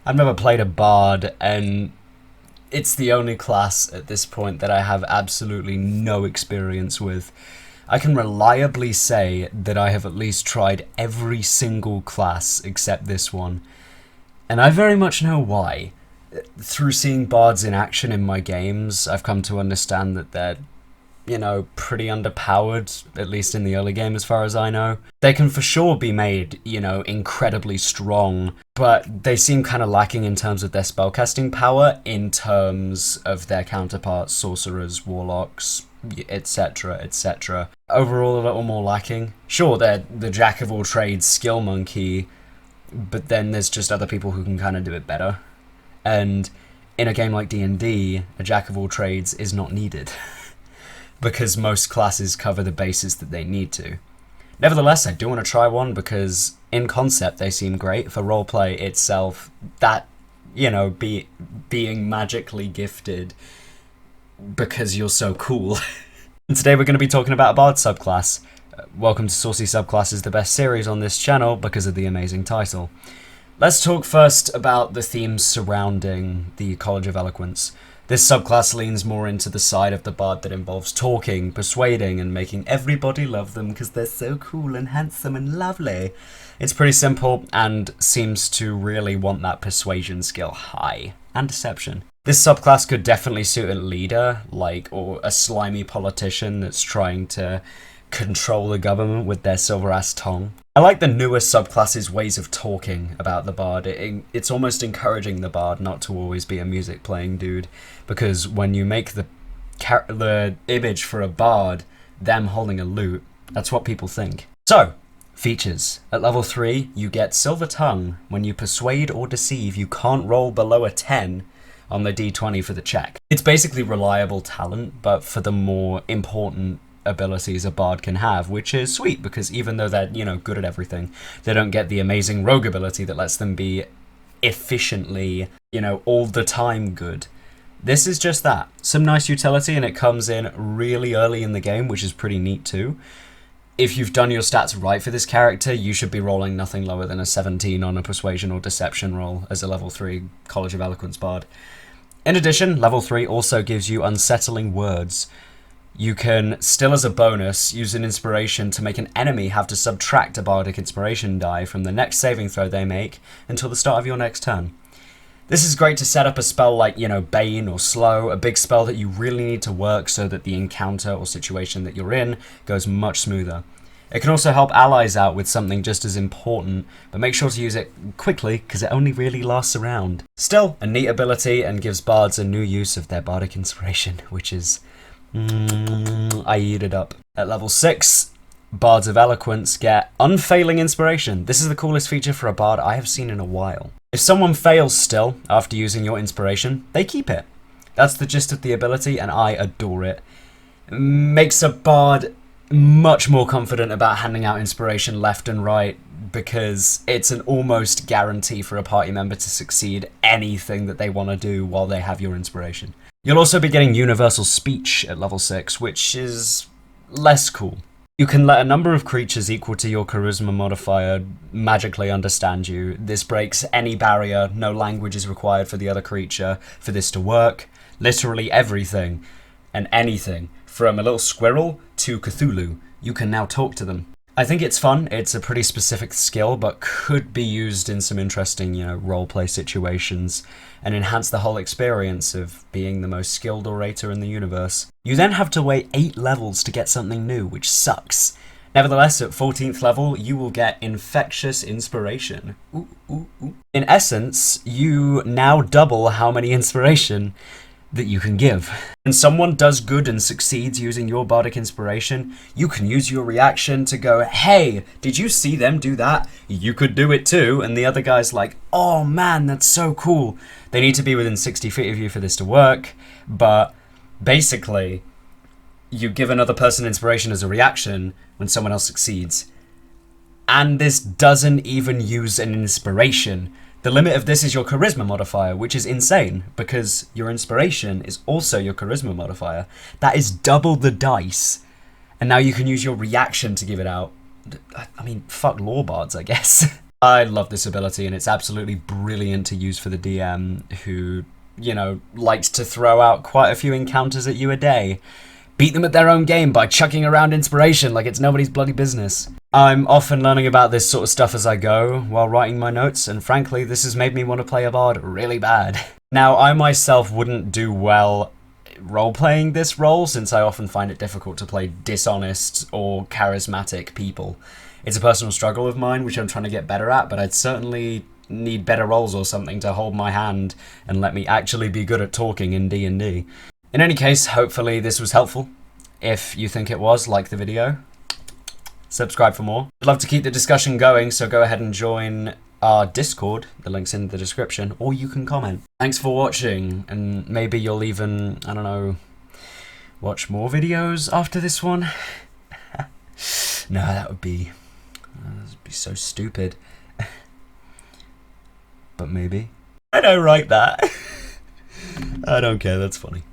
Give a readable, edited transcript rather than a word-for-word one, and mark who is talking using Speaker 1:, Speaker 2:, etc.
Speaker 1: I've never played a bard, and it's the only class at this point that I have absolutely no experience with. I can reliably say that I have at least tried every single class except this one, and I very much know why. Through seeing bards in action in my games, I've come to understand that they're, pretty underpowered, at least in the early game as far as I know. They can for sure be made, incredibly strong, but they seem kind of lacking in terms of their spellcasting power, in terms of their counterparts, sorcerers, warlocks, etc, etc. Overall, a little more lacking. Sure, they're the jack of all trades skill monkey, but then there's just other people who can kind of do it better. And in a game like D&D, a jack of all trades is not needed, because most classes cover the bases that they need to. Nevertheless, I do want to try one, because in concept they seem great. For roleplay itself, that, being magically gifted because you're so cool. And today we're going to be talking about a bard subclass. Welcome to Saucy Subclasses, the best series on this channel because of the amazing title. Let's talk first about the themes surrounding the College of Eloquence. This subclass leans more into the side of the bard that involves talking, persuading, and making everybody love them because they're so cool and handsome and lovely. It's pretty simple and seems to really want that persuasion skill high, and deception. This subclass could definitely suit a leader, or a slimy politician that's trying to control the government with their silver-ass tongue. I like the newer subclasses' ways of talking about the bard. It's almost encouraging the bard not to always be a music-playing dude, because when you make the image for a bard, them holding a lute, that's what people think. So, features. At level 3, you get Silver Tongue. When you persuade or deceive, you can't roll below a 10 on the d20 for the check. It's basically reliable talent, but for the more important abilities a bard can have, which is sweet, because even though they're, good at everything, they don't get the amazing rogue ability that lets them be efficiently, all the time good. This is just that. Some nice utility, and it comes in really early in the game, which is pretty neat too. If you've done your stats right for this character, you should be rolling nothing lower than a 17 on a persuasion or deception roll as a level 3 College of Eloquence Bard. In addition, level 3 also gives you unsettling words. You can, still as a bonus, use an inspiration to make an enemy have to subtract a bardic inspiration die from the next saving throw they make until the start of your next turn. This is great to set up a spell like, Bane or Slow, a big spell that you really need to work so that the encounter or situation that you're in goes much smoother. It can also help allies out with something just as important, but make sure to use it quickly because it only really lasts a round. Still, a neat ability and gives bards a new use of their bardic inspiration, which is... I eat it up. At level 6, Bards of Eloquence get Unfailing Inspiration. This is the coolest feature for a bard I have seen in a while. If someone fails still after using your inspiration, they keep it. That's the gist of the ability, and I adore it. Makes a bard much more confident about handing out inspiration left and right, because it's an almost guarantee for a party member to succeed anything that they want to do while they have your inspiration. You'll also be getting Universal Speech at level 6, which is less cool. You can let a number of creatures equal to your charisma modifier magically understand you. This breaks any barrier, no language is required for the other creature for this to work. Literally everything and anything, from a little squirrel to Cthulhu, you can now talk to them. I think it's fun. It's a pretty specific skill, but could be used in some interesting, roleplay situations and enhance the whole experience of being the most skilled orator in the universe. You then have to wait 8 levels to get something new, which sucks. Nevertheless, at 14th level, you will get Infectious Inspiration. Ooh, ooh, ooh. In essence, you now double how many inspiration that you can give. When someone does good and succeeds using your bardic inspiration, you can use your reaction to go, hey, did you see them do that? You could do it too. And the other guy's like, oh man, that's so cool. They need to be within 60 feet of you for this to work, but basically, you give another person inspiration as a reaction when someone else succeeds. And this doesn't even use an inspiration. The limit of this is your charisma modifier, which is insane, because your inspiration is also your charisma modifier. That is double the dice, and now you can use your reaction to give it out. I mean, fuck lore bards, I guess. I love this ability, and it's absolutely brilliant to use for the DM who, you know, likes to throw out quite a few encounters at you a day. Beat them at their own game by chucking around inspiration like it's nobody's bloody business. I'm often learning about this sort of stuff as I go while writing my notes, and frankly, this has made me want to play a bard really bad. Now, I myself wouldn't do well role-playing this role, since I often find it difficult to play dishonest or charismatic people. It's a personal struggle of mine, which I'm trying to get better at, but I'd certainly need better roles or something to hold my hand and let me actually be good at talking in D&D. In any case, hopefully this was helpful. If you think it was, like the video. Subscribe for more. I'd love to keep the discussion going, so go ahead and join our Discord. The link's in the description, or you can comment. Thanks for watching, and maybe you'll even, I don't know, watch more videos after this one? No, that would be so stupid. But maybe. I don't write that. I don't care, that's funny.